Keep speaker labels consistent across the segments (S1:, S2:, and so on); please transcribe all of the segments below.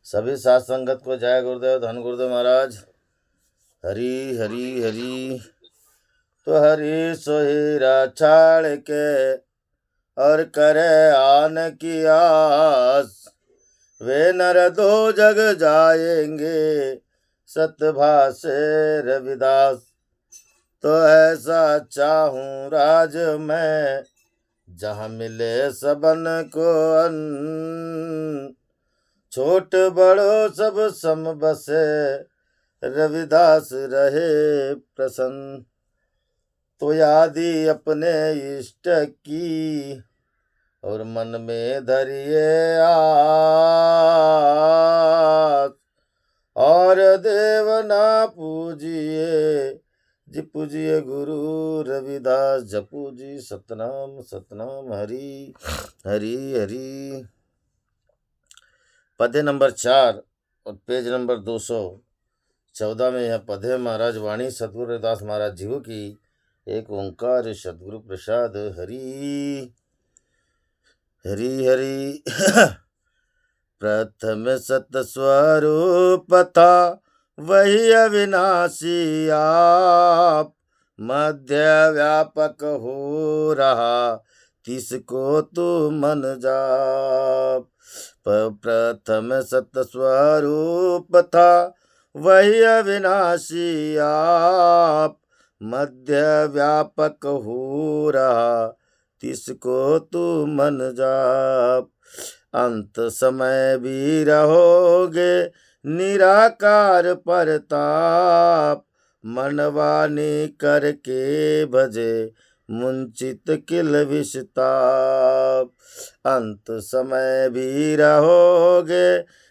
S1: सभी साथ संगत को जय गुरुदेव, धन गुरुदेव महाराज। हरी हरी हरी। तो हरी सोहीरा छाड़ के और करे आन की आस, वे नर दो जग जाएंगे सतभाषे रविदास। तो ऐसा चाहूं राज मैं, जहाँ मिले सबन को अन्न, छोट बड़ो सब सम बसे, रविदास रहे प्रसन्न। तो यादी अपने इष्ट की और मन में धरिए आस, और देव ना पूजिए जी पूजिए गुरु रविदास। जपू जी सतनाम सतनाम, हरि हरि हरि। पद्य नंबर 4 और पेज नंबर 214 में यह पद्य महाराज वाणी सतगुरु रविदास महाराज जीव की एक ओंकार सतगुरु प्रसाद। हरि हरि हरि। प्रथम सत स्वरूप था वही अविनाशी आप, मध्य व्यापक हो रहा तिसको तू मन जाप। प्रथम सत स्वरूप था वही अविनाशी आप, मध्य व्यापक हो रहा तिसको तू मन जाप। अंत समय भी रहोगे निराकार परताप, मनवानी करके भजे मुंचित किल विषताप। अंत समय भी रहोगे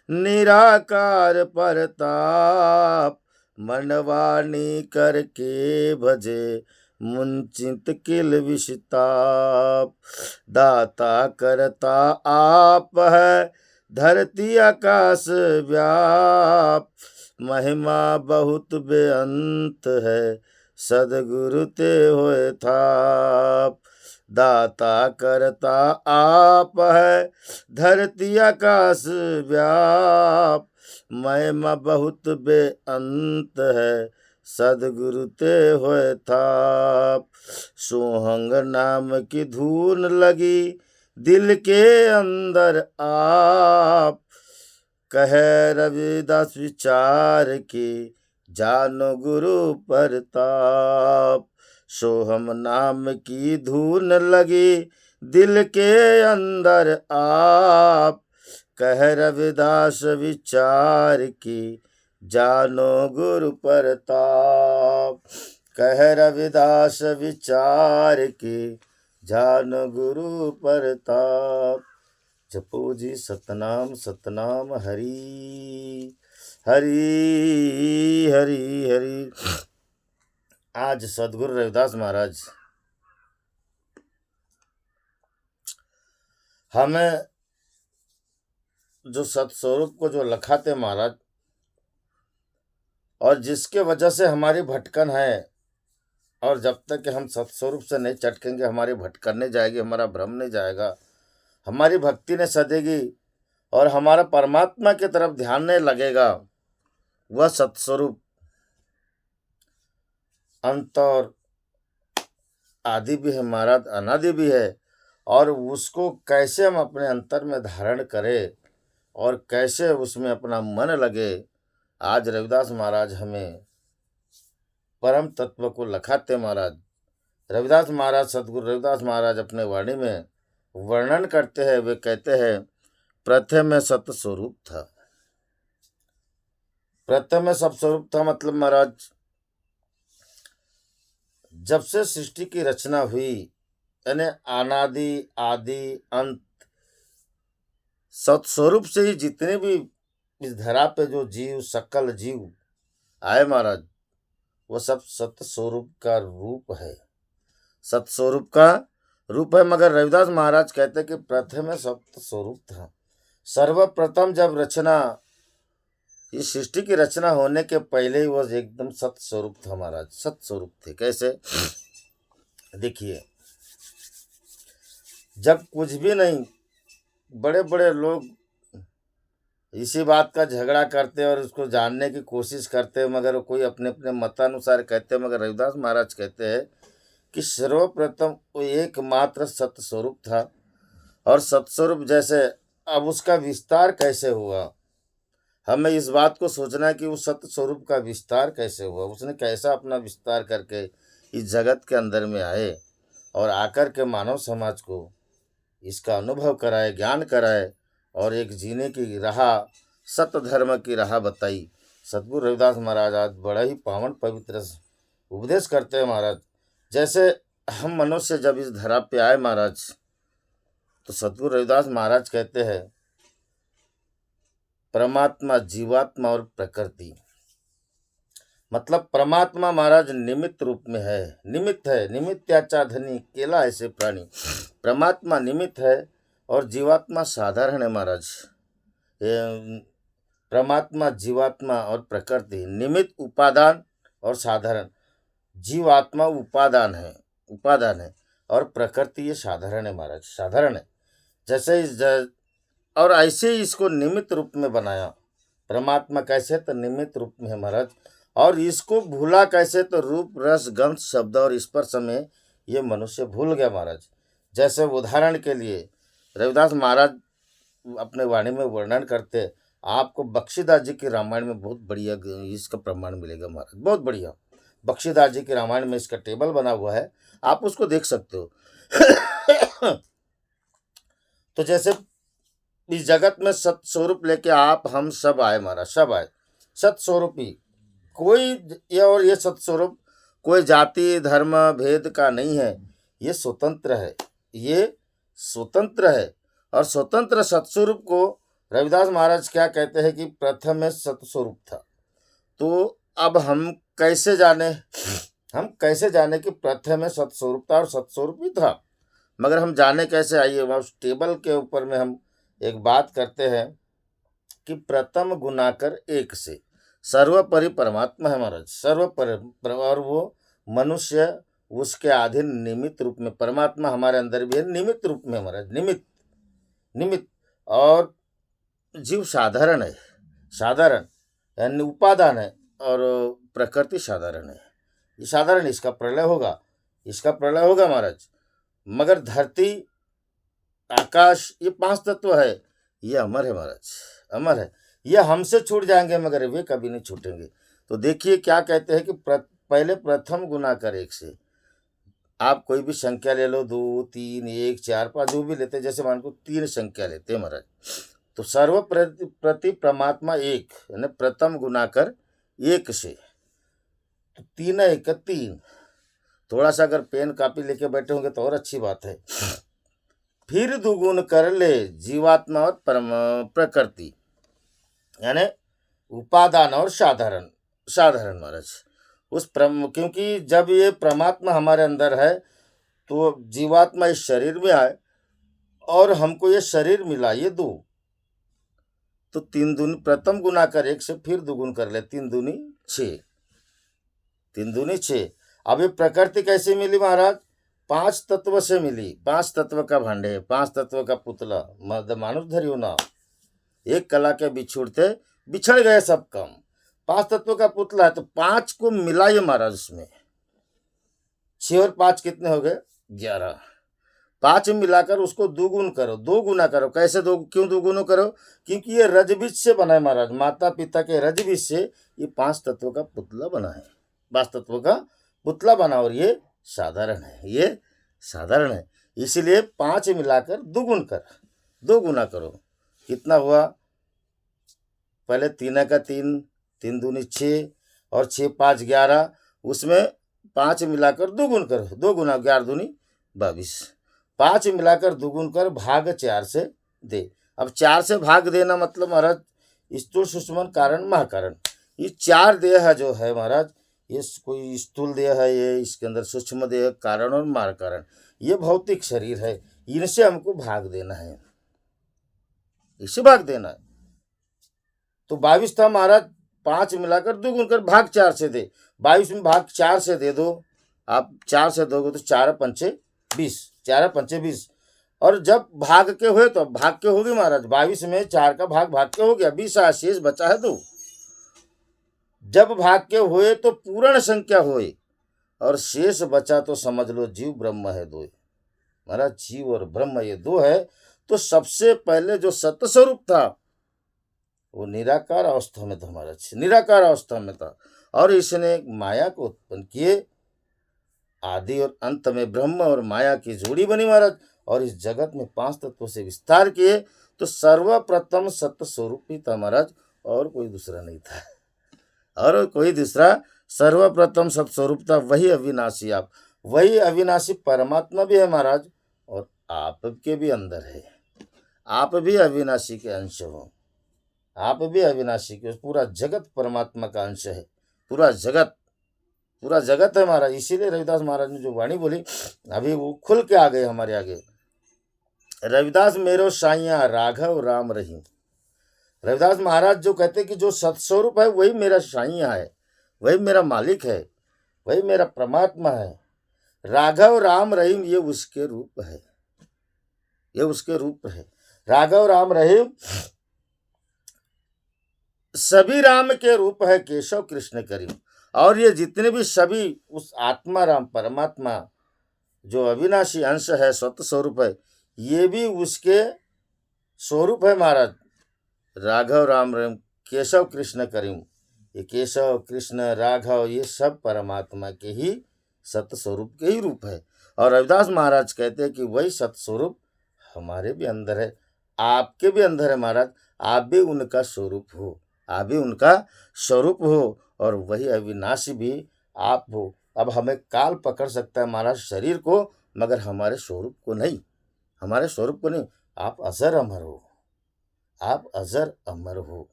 S1: निराकार परताप, मनवानी करके भजे मुंचित किल विषताप। दाता करता आप है धरती आकाश व्याप, महिमा बहुत बेअंत है सदगुरु ते होए थाप। दाता करता आप है धरती आकाश व्याप, महिमा बहुत बेअंत है सदगुरु ते होए थाप। सोहंग नाम की धून लगी दिल के अंदर आप, कहे रविदास विचार की जानो गुरु परताप। सोहम नाम की धून लगी दिल के अंदर आप, कह रविदास विचार की जानो गुरु परताप। कह रविदास विचार की जानो गुरु परताप। जपो जी सतनाम सतनाम, हरि हरि हरि हरि। आज सदगुरु रविदास महाराज हमें जो सत्स्वरूप को जो लखाते महाराज, और जिसके वजह से हमारी भटकन है, और जब तक कि हम सत्स्वरूप से नहीं चटकेंगे हमारी भटकन नहीं जाएगी, हमारा भ्रम नहीं जाएगा, हमारी भक्ति नहीं सदेगी और हमारा परमात्मा की तरफ ध्यान नहीं लगेगा। वह सत्स्वरूप अंत और आदि भी है महाराज, अनादि भी है, और उसको कैसे हम अपने अंतर में धारण करें और कैसे उसमें अपना मन लगे। आज रविदास महाराज हमें परम तत्व को लखाते महाराज। रविदास महाराज, सतगुरु रविदास महाराज अपने वाणी में वर्णन करते हैं। वे कहते हैं प्रथम में सत्य स्वरूप था। प्रथम में सब स्वरूप था मतलब महाराज जब से सृष्टि की रचना हुई, यानी अनादि आदि अंत सत्स्वरूप से ही जितने भी इस धरा पे जो जीव सकल जीव आए महाराज, वो सब सत्य स्वरूप का रूप है, सत्स्वरूप का रूप है। मगर रविदास महाराज कहते हैं कि प्रथम में सत्य स्वरूप था। सर्वप्रथम जब रचना, इस सृष्टि की रचना होने के पहले ही वो एकदम सत्य स्वरूप था महाराज, सत्य स्वरूप थे। कैसे? देखिए, जब कुछ भी नहीं, बड़े बड़े लोग इसी बात का झगड़ा करते और उसको जानने की कोशिश करते, मगर कोई अपने अपने मतानुसार कहते हैं। मगर रविदास महाराज कहते हैं कि सर्वप्रथम वो एकमात्र सत्स्वरूप था, और सत्स्वरूप जैसे अब उसका विस्तार कैसे हुआ, हमें इस बात को सोचना है कि उस सत्य स्वरूप का विस्तार कैसे हुआ, उसने कैसा अपना विस्तार करके इस जगत के अंदर में आए और आकर के मानव समाज को इसका अनुभव कराए, ज्ञान कराए और एक जीने की राह, सत्य धर्म की राह बताई। सतगुरु रविदास महाराज आज बड़ा ही पावन पवित्र उपदेश करते हैं महाराज। जैसे हम मनुष्य जब इस धरा पे आए महाराज, तो सतगुरु रविदास महाराज कहते हैं परमात्मा, जीवात्मा और प्रकृति। मतलब परमात्मा महाराज निमित्त रूप में है, निमित्त है, निमित्याचा धनी केला ऐसे प्राणी। परमात्मा निमित्त है और जीवात्मा साधारण है महाराज। परमात्मा, जीवात्मा और प्रकृति निमित्त, उपादान और साधारण। जीवात्मा उपादान है और प्रकृति ये साधारण है महाराज, साधारण है। जैसे और ऐसे ही इसको निमित्त रूप में बनाया। परमात्मा कैसे, तो निमित्त रूप में है महाराज। और इसको भूला कैसे, तो रूप, रस, गंध, शब्द और स्पर्श में ये मनुष्य भूल गया महाराज। जैसे उदाहरण के लिए रविदास महाराज अपने वाणी में वर्णन करते, आपको बख्शीदास जी की रामायण में बहुत बढ़िया इसका प्रमाण मिलेगा महाराज, बहुत बढ़िया। बख्शीदास जी की रामायण में इसका टेबल बना हुआ है, आप उसको देख सकते हो। तो जैसे इस जगत में सत्य स्वरूप लेके आप हम सब आए महाराज, सब आए सत्य स्वरूप ही। कोई ये सत्य स्वरूप कोई जाति धर्म भेद का नहीं है, ये स्वतंत्र है, ये स्वतंत्र है। और स्वतंत्र सत्स्वरूप को रविदास महाराज क्या कहते हैं कि प्रथम में सत्स्वरूप था। तो अब हम कैसे जाने कि प्रथम में सत्स्वरूप था और सत्स्वरूप भी था, मगर हम जाने कैसे? आइए उस टेबल के ऊपर में हम एक बात करते हैं कि प्रथम गुणाकर एक से, सर्वोपरि परमात्मा है महाराज, सर्वोपरि। और वो मनुष्य उसके अधीन निमित्त रूप में, परमात्मा हमारे अंदर भी है निमित्त रूप में महाराज, निमित्त। और जीव साधारण है, साधारण यानी उपादान है, और प्रकृति साधारण है। ये साधारण, इसका प्रलय होगा महाराज। मगर धरती, आकाश, ये 5 तत्व है, ये अमर है महाराज, अमर है। ये हमसे छूट जाएंगे मगर वे कभी नहीं छूटेंगे। तो देखिए क्या कहते हैं कि पहले प्रथम गुना कर एक से। आप कोई भी संख्या ले लो, 2 3 1 4 5 जो भी लेते, जैसे मान को 3 संख्या लेते हैं महाराज, तो सर्व प्रति परमात्मा एक, यानी प्रथम गुना कर एक से, तो 3 1 3। थोड़ा सा अगर पेन कापी लेके बैठे होंगे तो और अच्छी बात है। फिर दुगुन कर ले जीवात्मा और प्रकृति, यानी उपादान और साधारण महाराज। क्योंकि जब ये परमात्मा हमारे अंदर है तो जीवात्मा इस शरीर में आए और हमको ये शरीर मिला, ये 2, तो 3 दूनी प्रथम गुना कर एक से, फिर दुगुन कर ले 3 दूनी 6, 3 दूनी 6। अब ये प्रकृति कैसे मिली महाराज? 5 तत्व से मिली। 5 तत्व का भांडे, 5 तत्व का पुतला, मानुष धरियो ना, एक कला के बिछड़ गए सब काम। 5 तत्व का पुतला है, तो 5 को मिलाइए महाराज उसमें, 6 और 5 कितने हो गए? 11। 5 मिलाकर उसको 2 गुना करो। कैसे क्यों 2 गुना करो? क्योंकि ये रजबीज से बना है महाराज, माता पिता के रजबीज से ये 5 तत्व का पुतला बना है, 5 तत्व का पुतला बना। और ये साधारण है, इसीलिए 5 मिलाकर 2 गुना करो। कितना हुआ? पहले 3 का 3, 3 दूनी 6, और 6 5 11, उसमें 5 मिलाकर 2 गुण करो, 2 गुना 11 दूनी 22। 5 मिलाकर 2 गुण कर, भाग 4 से दे। अब 4 से भाग देना मतलब महाराज स्थूल, सूक्ष्म, कारण, महाकारण, ये 4 देह जो है महाराज, ये कोई स्थूल देह है, ये इसके अंदर सूक्ष्म देह, कारण और महाकारण, ये भौतिक शरीर है, इनसे हमको भाग देना है, इससे भाग देना है। तो 22 था महाराज, 5 मिलाकर 2 गुण कर, भाग 4 से दे। 22 में भाग 4 से दे दो, आप 4 से दोगे तो 4 पंचे 20, 4 पंचे 20। और जब भाग के हुए तो अब भाग के हो गए महाराज, 22 में 4 का भाग भाग के हो गया, 20 शेष बचा है 2। जब भाग के हुए तो पूर्ण संख्या हुई और शेष बचा तो समझ लो जीव ब्रह्म है 2। महाराज जीव और ब्रह्म ये 2 है। तो सबसे पहले जो सत्य स्वरूप था वो निराकार अवस्था में था महाराज, निराकार अवस्था में था, और इसने एक माया को उत्पन्न किए। आदि और अंत में ब्रह्म और माया की जोड़ी बनी महाराज, और इस जगत में 5 तत्वों से विस्तार किए। तो सर्वप्रथम सत्य स्वरूप ही था महाराज, और कोई दूसरा नहीं था, और कोई दूसरा सर्वप्रथम सत्य स्वरूप था, वही अविनाशी आप, वही अविनाशी परमात्मा भी है महाराज, और आपके भी अंदर है। आप भी अविनाशी के अंश हो, आप भी अविनाशी के, पूरा जगत परमात्मा का अंश है, पूरा जगत है महाराज। इसीलिए रविदास महाराज ने जो वाणी बोली अभी वो खुल के आ गए हमारे आगे। रविदास मेरो साइया राघव राम रहीम। रविदास महाराज जो कहते कि जो सत्स्वरूप है वही मेरा साइया है, वही मेरा मालिक है, वही मेरा परमात्मा है। राघव राम रहीम ये उसके रूप है, ये उसके रूप है। राघव राम रहीम सभी राम के रूप है, केशव कृष्ण करीम। और ये जितने भी सभी उस आत्मा राम परमात्मा जो अविनाशी अंश है, सत्य स्वरूप है, ये भी उसके स्वरूप है महाराज। राघव राम रहीम केशव कृष्ण करीम, ये केशव कृष्ण राघव ये सब परमात्मा के ही सत्य स्वरूप के ही रूप है। और रविदास महाराज कहते हैं कि वही सत्य स्वरूप हमारे भी अंदर है, आपके भी अंदर है महाराज। आप भी उनका स्वरूप हो, आप भी उनका स्वरूप हो, और वही अविनाशी भी आप हो। अब हमें काल पकड़ सकता है महाराज शरीर को, मगर हमारे स्वरूप को नहीं, हमारे स्वरूप को नहीं। आप अजर अमर हो, आप अजर अमर हो।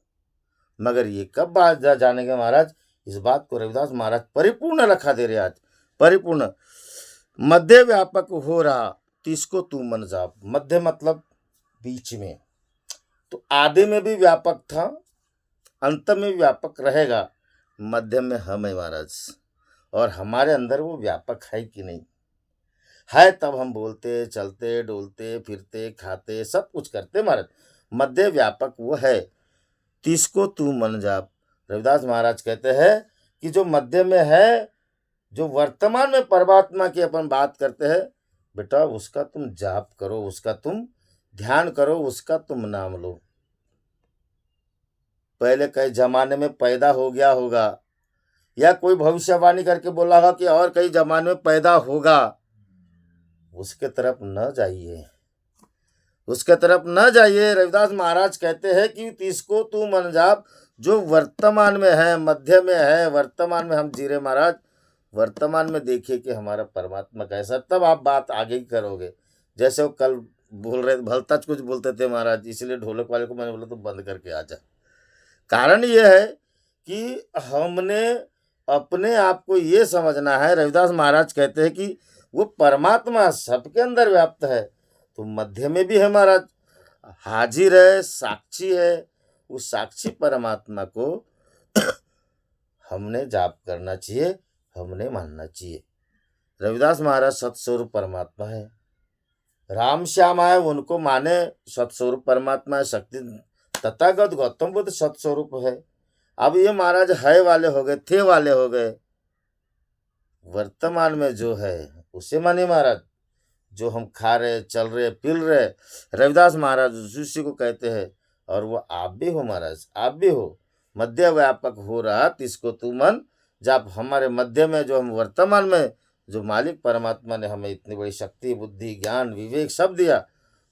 S1: मगर ये कब बात जानेंगे महाराज, इस बात को रविदास महाराज परिपूर्ण रखा दे रहे आज, परिपूर्ण। मध्य व्यापक हो रहा तिसको तू मन जाप। मध्य मतलब बीच में, तो आधे में भी व्यापक था, अंत में व्यापक रहेगा, मध्य में हम है महाराज। और हमारे अंदर वो व्यापक है कि नहीं है, तब हम बोलते चलते डोलते फिरते खाते सब कुछ करते महाराज। मध्य व्यापक वो है, तिसको तू मन जाप। रविदास महाराज कहते हैं कि जो मध्य में है, जो वर्तमान में परमात्मा की अपन बात करते हैं, बेटा उसका तुम जाप करो, उसका तुम ध्यान करो, उसका तुम नाम लो। पहले कई जमाने में पैदा हो गया होगा, या कोई भविष्यवाणी करके बोला होगा कि और कई जमाने में पैदा होगा, उसके तरफ न जाइए, उसके तरफ न जाइए। रविदास महाराज कहते हैं कि तिसको तू मन जाप, जो वर्तमान में है, मध्य में है, वर्तमान में हम जी रहे महाराज। वर्तमान में देखिए कि हमारा परमात्मा कैसा, तब आप बात आगे ही करोगे। जैसे वो कल बोल रहे भलतच कुछ बोलते थे महाराज, इसलिए ढोलक वाले को मैंने बोला तो बंद करके आ जा। कारण ये है कि हमने अपने आप को ये समझना है। रविदास महाराज कहते हैं कि वो परमात्मा सबके अंदर व्याप्त है, तो मध्य में भी है महाराज, हाजिर है, साक्षी है। उस साक्षी परमात्मा को हमने जाप करना चाहिए, हमने मानना चाहिए। रविदास महाराज सत्स्वरूप परमात्मा है, राम श्याम आए उनको माने सत्स्वरूप परमात्मा है, शक्ति तथागत गौतम बुद्ध सत्स्वरूप है। अब ये महाराज है वाले हो गए, थे वाले हो गए, वर्तमान में जो है उसे माने महाराज। जो हम खा रहे, चल रहे, पिल रहे, रविदास महाराज उसी को कहते हैं। और वो आप भी हो महाराज, आप भी हो। मध्य व्यापक हो रहा तिसको तू मन जाप। हमारे मध्य में जो हम वर्तमान में जो मालिक परमात्मा ने हमें इतनी बड़ी शक्ति, बुद्धि, ज्ञान, विवेक सब दिया,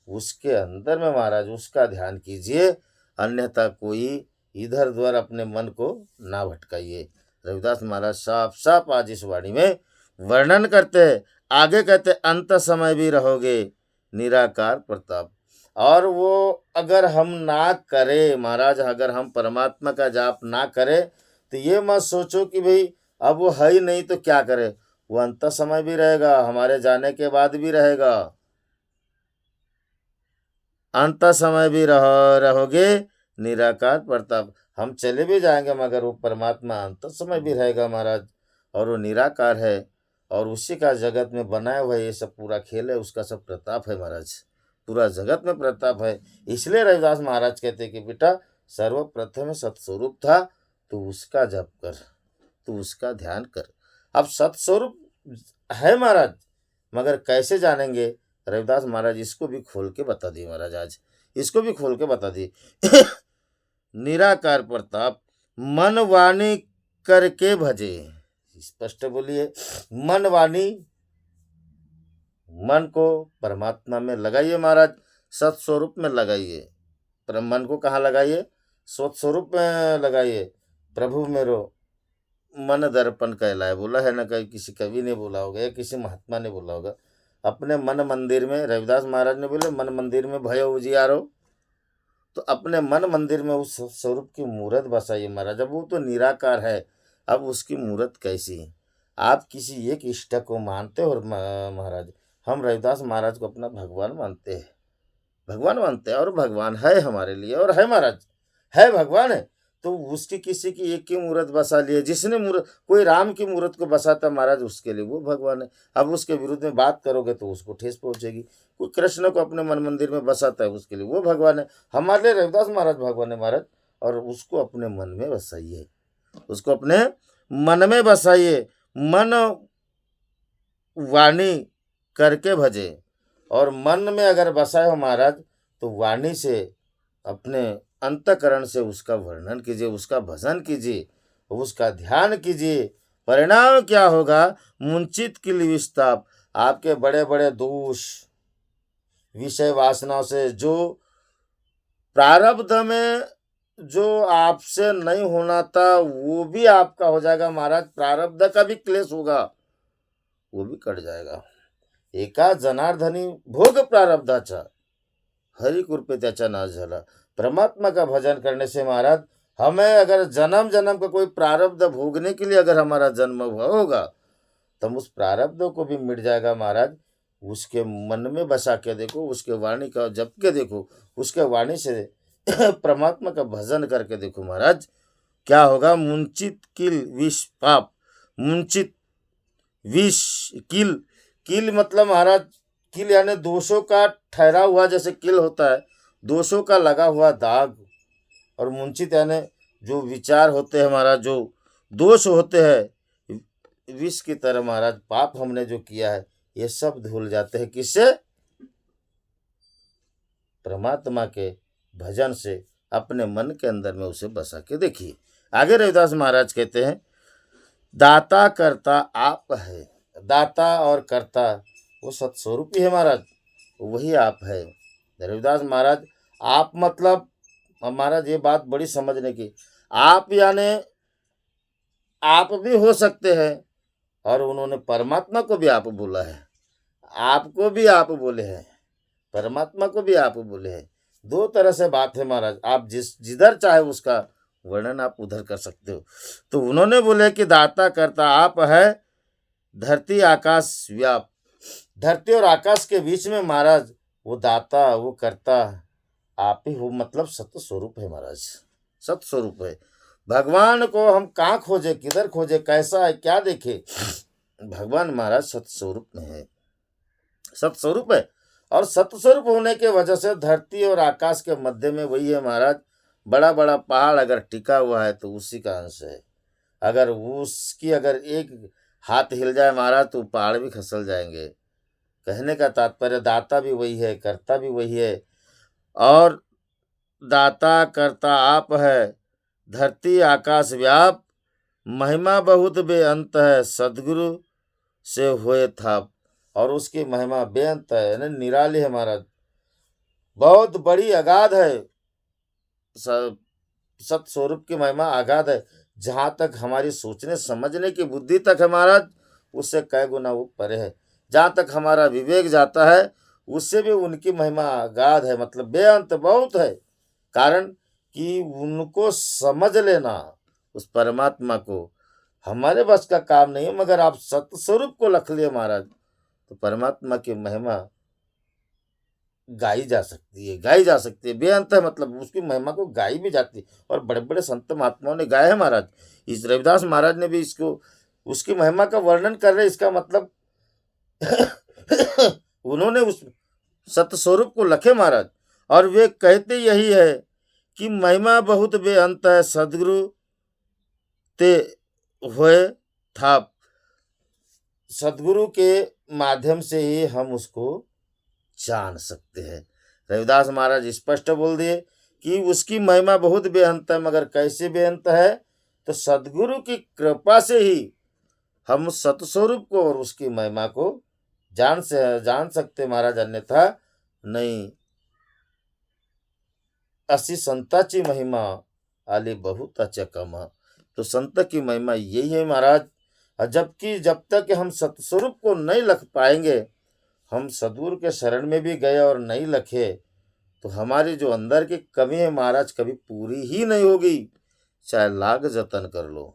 S1: उसके अंदर में महाराज उसका ध्यान कीजिए, अन्यथा कोई इधर उधर अपने मन को ना भटकाइए। रविदास महाराज साफ साफ आज इस वाणी में वर्णन करते हैं। आगे कहते अंत समय भी रहोगे निराकार प्रताप। और वो अगर हम ना करें महाराज, अगर हम परमात्मा का जाप ना करें, तो ये मत सोचो कि भाई अब वो है ही नहीं तो क्या करे। वो अंत समय भी रहेगा, हमारे जाने के बाद भी रहेगा। अंत समय भी रहोगे निराकार प्रताप। हम चले भी जाएंगे मगर वो परमात्मा अंत समय भी रहेगा महाराज, और वो निराकार है, और उसी का जगत में बनाया हुआ ये सब पूरा खेल है, उसका सब प्रताप है महाराज, पूरा जगत में प्रताप है। इसलिए रविदास महाराज कहते हैं कि बेटा सर्वप्रथम सत्स्वरूप था, तो उसका जप कर, तो उसका ध्यान कर। अब सत्स्वरूप है महाराज, मगर कैसे जानेंगे? रविदास महाराज इसको भी खोल के बता दिए महाराज, आज इसको भी खोल के बता दिए। निराकार प्रताप मन वाणी करके भजे। स्पष्ट बोलिए, मन वाणी, मन को परमात्मा में लगाइए महाराज, सत्स्वरूप में लगाइए। पर मन को कहाँ लगाइए? सत्स्वरूप में लगाइए। प्रभु मेरो मन दर्पण कहलाए, बोला है ना, कहीं किसी कवि ने बोला होगा या किसी महात्मा ने बोला होगा। अपने मन मंदिर में, रविदास महाराज ने बोले मन मंदिर में भयो उजियारो, तो अपने मन मंदिर में उस स्वरूप की मूर्त बसाइए महाराज। अब वो तो निराकार है, अब उसकी मूर्त कैसी? आप किसी एक इष्ट को मानते हो और महाराज हम रविदास महाराज को अपना भगवान मानते हैं, भगवान मानते हैं, और भगवान है हमारे लिए, और है महाराज, है भगवान है। तो उसकी किसी की एक की मूर्त बसा लिए, जिसने मूर्त, कोई राम की मूर्त को बसाता महाराज, उसके लिए वो भगवान है। अब उसके विरुद्ध में बात करोगे तो उसको ठेस पहुंचेगी। कोई कृष्ण को अपने मन मंदिर में बसाता है, उसके लिए वो भगवान है। हमारे लिए रविदास महाराज भगवान है महाराज, और उसको अपने मन में बसाइए, उसको अपने मन में बसाइए। मन वाणी करके भजे, और मन में अगर बसाए हो महाराज, तो वाणी से, अपने अंतकरण से उसका वर्णन कीजिए, उसका भजन कीजिए, उसका ध्यान कीजिए। परिणाम क्या होगा? मुंचित किल विस्ताप, आपके बड़े बड़े दोष, विषय वासनाओं से, जो प्रारब्ध में जो आपसे नहीं होना था वो भी आपका हो जाएगा महाराज। प्रारब्ध का भी क्लेश होगा, वो भी कट जाएगा। एका जनार्दनी भोग प्रारब्धाचा, हरि कृपे त्याचा नाश झाला। परमात्मा का भजन करने से महाराज, हमें अगर जन्म जन्म का कोई प्रारब्ध भोगने के लिए अगर हमारा जन्म हुआ होगा, तो उस प्रारब्धों को भी मिट जाएगा महाराज। उसके मन में बसा के देखो, उसके वाणी का जप के देखो, उसके वाणी से परमात्मा का भजन करके देखो महाराज, क्या होगा? मुंचित किल विष पाप, मुंचित विष किल, किल मतलब महाराज, किल यानी दोषों का ठहरा हुआ, जैसे किल होता है दोषों का लगा हुआ दाग, और मुंचित यानी जो विचार होते हैं महाराज, जो दोष होते हैं विष की तरह महाराज, पाप हमने जो किया है ये सब धुल जाते हैं। किससे? परमात्मा के भजन से, अपने मन के अंदर में उसे बसा के देखिए। आगे रविदास महाराज कहते हैं, दाता करता आप है। दाता और कर्ता वो सत्स्वरूप ही है महाराज, वही आप है। रविदास महाराज, आप मतलब महाराज ये बात बड़ी समझने की, आप यानी आप भी हो सकते हैं, और उन्होंने परमात्मा को भी आप बोला है, आपको भी आप बोले हैं, परमात्मा को भी आप बोले हैं। दो तरह से बात है महाराज, आप जिधर चाहे उसका वर्णन आप उधर कर सकते हो। तो उन्होंने बोले कि दाता करता आप है, धरती आकाश व्याप, धरती और आकाश के बीच में महाराज वो दाता वो करता आप ही हो, मतलब सत्य स्वरूप है महाराज, सत्य स्वरूप है। भगवान को हम कहाँ खोजे, किधर खोजे, कैसा है, क्या देखे? भगवान महाराज सत्य स्वरूप में है, सत्य स्वरूप है। और सत्य स्वरूप होने के वजह से धरती और आकाश के मध्य में वही है महाराज। बड़ा बड़ा पहाड़ अगर टिका हुआ है तो उसी का अंश है। अगर उसकी अगर एक हाथ हिल जाए महाराज तो पहाड़ भी खसल जाएंगे। कहने का तात्पर्य दाता भी वही है, कर्ता भी वही है। और दाता करता आप है, धरती आकाश व्याप, महिमा बहुत बेअंत है, सदगुरु से हुए था। और उसकी महिमा बेअंत है, यानी निराली है महाराज, बहुत बड़ी अगाध है। सत स्वरूप की महिमा अगाध है, जहाँ तक हमारी सोचने समझने की बुद्धि तक है महाराज, उससे कई गुना वो परे है। जहाँ तक हमारा विवेक जाता है उससे भी उनकी महिमा अगाध है, मतलब बेअंत बहुत है। कारण कि उनको समझ लेना, उस परमात्मा को हमारे बस का काम नहीं है। मगर आप सत्य स्वरूप को रख लिए महाराज तो परमात्मा की महिमा गाई जा सकती है, गाई जा सकती है। बेअंत है मतलब उसकी महिमा को गाई भी जाती है। और बड़े बड़े संत महात्माओं ने गाया है महाराज। इस रविदास महाराज ने भी इसको उसकी महिमा का वर्णन कर रहे, इसका मतलब उन्होंने उस सत्य स्वरूप को लखे महाराज। और वे कहते यही है कि महिमा बहुत बेअंत है, सदगुरु ते हुए था। सदगुरु के माध्यम से ही हम उसको जान सकते हैं। रविदास महाराज स्पष्ट बोल दिए कि उसकी महिमा बहुत बेअंत है, मगर कैसे बेअंत है? तो सदगुरु की कृपा से ही हम सतस्वरूप को और उसकी महिमा को जान सकते महाराज, अन्यथा नहीं। असी संताची महिमा आली बहुताच्या कमा। तो संत की महिमा यही है महाराज। जब तक हम सतस्वरूप को नहीं लख पाएंगे, हम सदगुरु के शरण में भी गए और नहीं लखे, तो हमारी जो अंदर की कमी है महाराज कभी पूरी ही नहीं होगी, चाहे लाख जतन कर लो।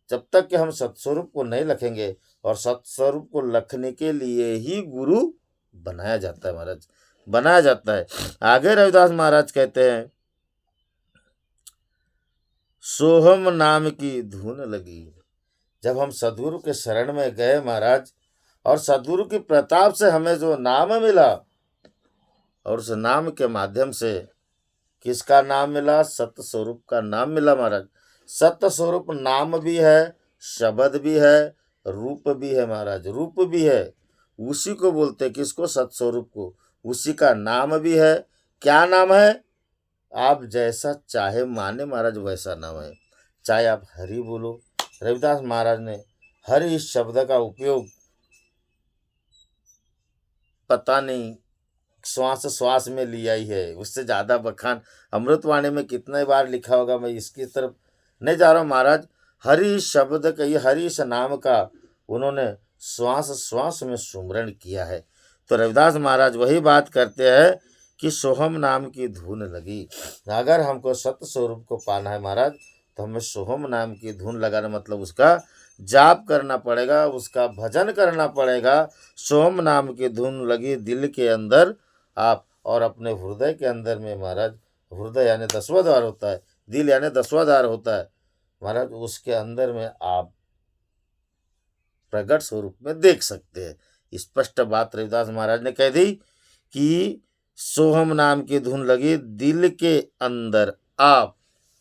S1: जब तक कि हम सत्स्वरूप को नहीं लखेंगे, और सत्स्वरूप को लखने के लिए ही गुरु बनाया जाता है महाराज, बनाया जाता है। आगे रविदास महाराज कहते हैं, सोहम नाम की धुन लगी। जब हम सदगुरु के शरण में गए महाराज, और सदगुरु की प्रताप से हमें जो नाम मिला, और उस नाम के माध्यम से किसका नाम मिला? सत्य स्वरूप का नाम मिला महाराज। सत्य स्वरूप नाम भी है, शब्द भी है, रूप भी है महाराज, रूप भी है। उसी को बोलते हैं, किसको? सत्य स्वरूप को। उसी का नाम भी है। क्या नाम है? आप जैसा चाहे माने महाराज वैसा नाम है। चाहे आप हरि बोलो। रविदास महाराज ने हरि इस शब्द का उपयोग पता नहीं श्वास श्वास में लिया ही है, उससे ज्यादा बखान अमृतवाणी में कितने बार लिखा होगा, मैं इसकी तरफ नहीं जा रहा हूँ महाराज। हरि शब्द का, ये हरि इस नाम का उन्होंने श्वास श्वास में सुमरण किया है। तो रविदास महाराज वही बात करते हैं कि सोहम नाम की धुन लगी। अगर हमको सत्य स्वरूप को पाना है महाराज, तो हमें सोहम नाम की धुन लगाना, मतलब उसका जाप करना पड़ेगा, उसका भजन करना पड़ेगा। सोहम नाम की धुन लगी दिल के अंदर आप, और अपने हृदय के अंदर में महाराज, हृदय यानी 10वां द्वार होता है, दिल यानी 10वां द्वार होता है महाराज, उसके अंदर में आप प्रगट स्वरूप में देख सकते हैं। स्पष्ट बात रविदास महाराज ने कह दी कि सोहम नाम की धुन लगी दिल के अंदर आप।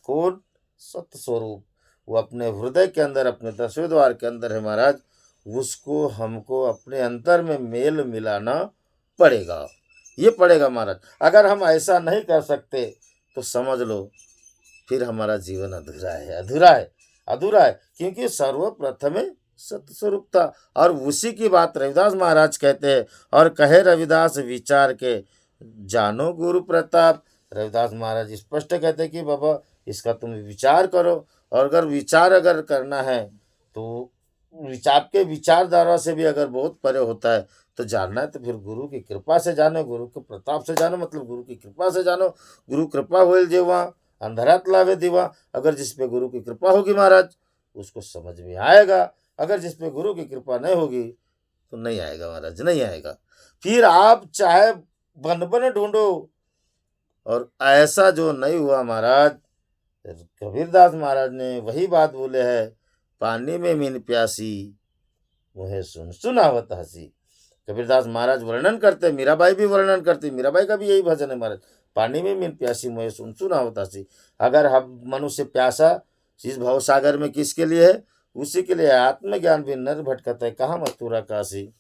S1: कौन? सत्य स्वरूप। वो अपने हृदय के अंदर, अपने 10वें द्वार के अंदर है महाराज। उसको हमको अपने अंतर में मेल मिलाना पड़ेगा, ये पड़ेगा महाराज। अगर हम ऐसा नहीं कर सकते तो समझ लो फिर हमारा जीवन अधूरा है, अधूरा है, अधूरा है। क्योंकि सर्वप्रथम सत्य स्वरूप था, और उसी की बात रविदास महाराज कहते हैं। और कहे रविदास विचार के जानो गुरु प्रताप। रविदास महाराज स्पष्ट कहते हैं कि बाबा इसका तुम विचार करो, और अगर विचार करना है तो विचार के विचारधारा से भी अगर बहुत परे होता है, तो जानना है तो फिर गुरु की कृपा से जानो, गुरु के प्रताप से जानो, मतलब गुरु की कृपा से जानो। गुरु कृपा होल जेवा अंधरात लावे दीवा। अगर जिस पे गुरु की कृपा होगी महाराज, उसको समझ में आएगा। अगर जिस पे गुरु की कृपा नहीं होगी तो नहीं आएगा महाराज, नहीं आएगा। फिर आप चाहे बन बन ढूंढो, और ऐसा जो नहीं हुआ महाराज। कबीरदास महाराज ने वही बात बोले है, पानी में मीन प्यासी मुहे सुन सुनावत हसी। कबीरदास महाराज वर्णन करते, मीराबाई भी वर्णन करती, मीराबाई का भी यही भजन है महाराज, पानी में मीन प्यासी मुहे सुन सुनावत हसी। अगर हम मनुष्य प्यासा इस भव सागर में किसके लिए है? उसी के लिए। आत्मज्ञान भी नर भटकता है, कहाँ मथुरा काशी।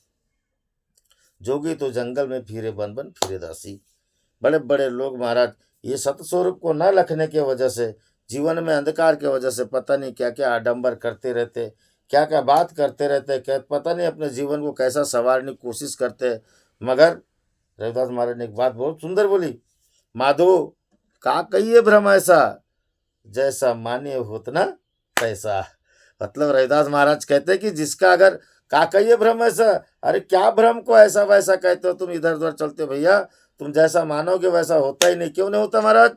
S1: जोगी तो जंगल में फिरे बन बन फिरे दासी। बड़े बड़े लोग महाराज ये सत्य स्वरूप को न लखने की वजह से, जीवन में अंधकार की वजह से पता नहीं क्या क्या आडंबर करते रहते, क्या क्या बात करते रहते, क्या पता नहीं अपने जीवन को कैसा संवारने की कोशिश करते। मगर रविदास महाराज ने एक बात बहुत सुंदर बोली, माधो का कहिए भ्रम ऐसा, जैसा मानिए होत ना पैसा। मतलब रविदास महाराज कहते हैं कि जिसका अगर का कहिए भ्रम ऐसा, अरे क्या भ्रम को ऐसा वैसा कहते हो तुम, इधर उधर चलते हो भैया, तुम जैसा मानोगे वैसा होता ही नहीं। क्यों नहीं होता महाराज?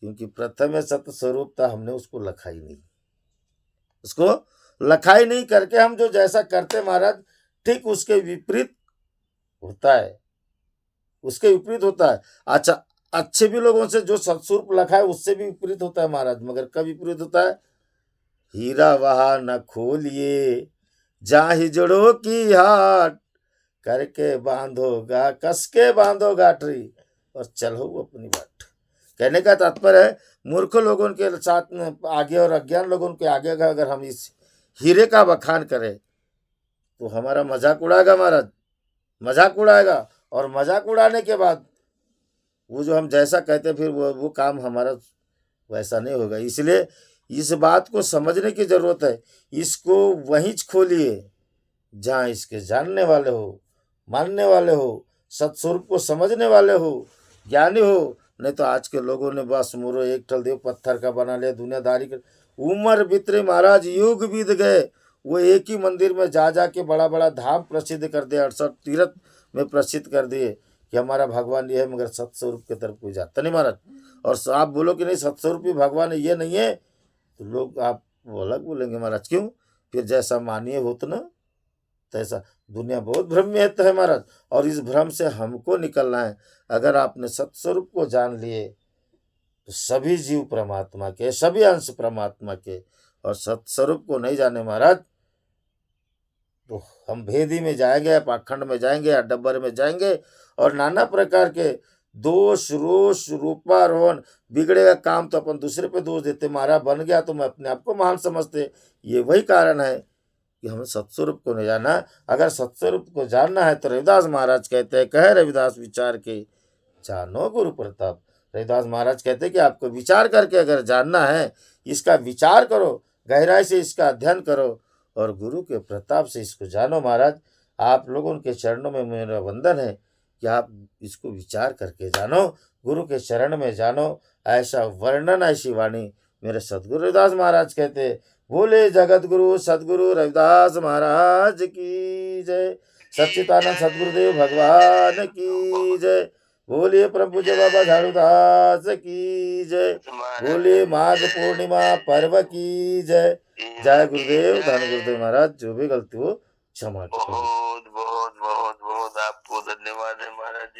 S1: क्योंकि प्रथम सत्य स्वरूप था, हमने उसको लखा ही नहीं, उसको लखा ही नहीं करके हम जो जैसा करते महाराज, ठीक उसके विपरीत होता है, उसके विपरीत होता है। अच्छा, अच्छे भी लोगों से जो सत्स्वरूप लखा है उससे भी विपरीत होता है महाराज। मगर कब विपरीत होता है? हीरा वहा न खोलिए जाहि जड़ों की हाट, करके बांधोगा, कसके बांधो गाठरी और चलो अपनी बाट। कहने का तात्पर्य है मूर्ख लोगों के साथ में आगे और अज्ञान लोगों के आगे अगर हम इस हीरे का बखान करें तो हमारा मजाक उड़ाएगा महाराज, मजाक उड़ाएगा। और मजाक उड़ाने के बाद वो जो हम जैसा कहते फिर वो काम हमारा वैसा नहीं होगा। इसलिए इस बात को समझने की जरूरत है। इसको वहीं खोलिए जहाँ इसके जानने वाले हो, मानने वाले हो, सत्स्वरूप को समझने वाले हो, ज्ञानी हो। नहीं तो आज के लोगों ने बस मुरो एक टल देव पत्थर का बना लिया, दुनियादारी कर। उम्र बीतरे महाराज, युग बीत गए, वो एक ही मंदिर में जा जा के बड़ा बड़ा धाम प्रसिद्ध कर दिए, 68 तीर्थ में प्रसिद्ध कर दिए कि हमारा भगवान ये है, मगर सत्स्वरूप की तरफ कोई जाता नहीं महाराज। और आप बोलो कि नहीं सत्स्वरूप ही भगवान है, ये नहीं है, तो लोग आप अलग बोलेंगे महाराज। क्यों? फिर जैसा मानिए हो तो ना तैसा। दुनिया बहुत भ्रम में है महाराज, और इस भ्रम से हमको निकलना है। अगर आपने सत्स्वरूप को जान लिए तो सभी जीव परमात्मा के, सभी अंश परमात्मा के। और सत्स्वरूप को नहीं जाने महाराज तो हम भेदी में जाएंगे, पाखंड में जाएंगे, अडब्बर में जाएंगे, और नाना प्रकार के दोष, रोष, रूपारोहण, बिगड़ेगा काम तो अपन दूसरे पे दोष देते। मारा बन गया तो मैं अपने आप को महान समझते। ये वही कारण है कि हमें सत्स्वरूप को नहीं जाना। अगर सत्स्वरूप को जानना है तो रविदास महाराज कहते हैं, कहे रविदास विचार के जानो गुरु प्रताप। रविदास महाराज कहते हैं कि आपको विचार करके अगर जानना है, इसका विचार करो, गहराई से इसका अध्ययन करो, और गुरु के प्रताप से इसको जानो महाराज। आप लोगों के चरणों में मेरा वंदन है कि आप इसको विचार करके जानो, गुरु के चरण में जानो। ऐसा वर्णन, ऐसी वाणी मेरे सदगुरु रविदास महाराज कहते। बोले जगत गुरु सदगुरु रविदास महाराज की जय। सच्चिदानंद सदगुरुदेव भगवान की जय। बोलिए परम पूज्य बाबा झाड़ूदास की जय। बोलिए माघ पूर्णिमा पर्व की जय। जय गुरुदेव, धन गुरुदेव महाराज। जो भी गलती हो क्षमा करो।
S2: बहुत बहुत बहुत बहुत आपको धन्यवाद है महाराज जी।